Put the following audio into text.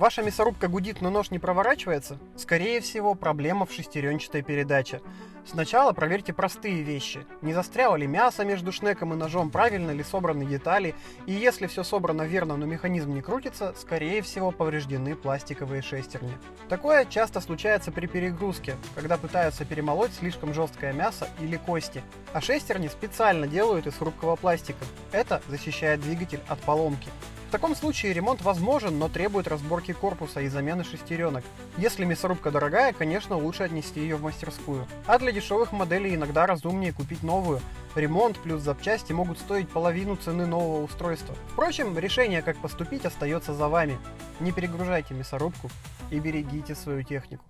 Ваша мясорубка гудит, но нож не проворачивается? Скорее всего, проблема в шестеренчатой передаче. Сначала проверьте простые вещи. Не застряло ли мясо между шнеком и ножом, правильно ли собраны детали, и если все собрано верно, но механизм не крутится, скорее всего, повреждены пластиковые шестерни. Такое часто случается при перегрузке, когда пытаются перемолоть слишком жесткое мясо или кости, а шестерни специально делают из хрупкого пластика. Это защищает двигатель от поломки. В таком случае ремонт возможен, но требует разборки корпуса и замены шестеренок. Если мясорубка дорогая, конечно, лучше отнести ее в мастерскую. А для дешевых моделей иногда разумнее купить новую. Ремонт плюс запчасти могут стоить половину цены нового устройства. Впрочем, решение, как поступить, остается за вами. Не перегружайте мясорубку и берегите свою технику.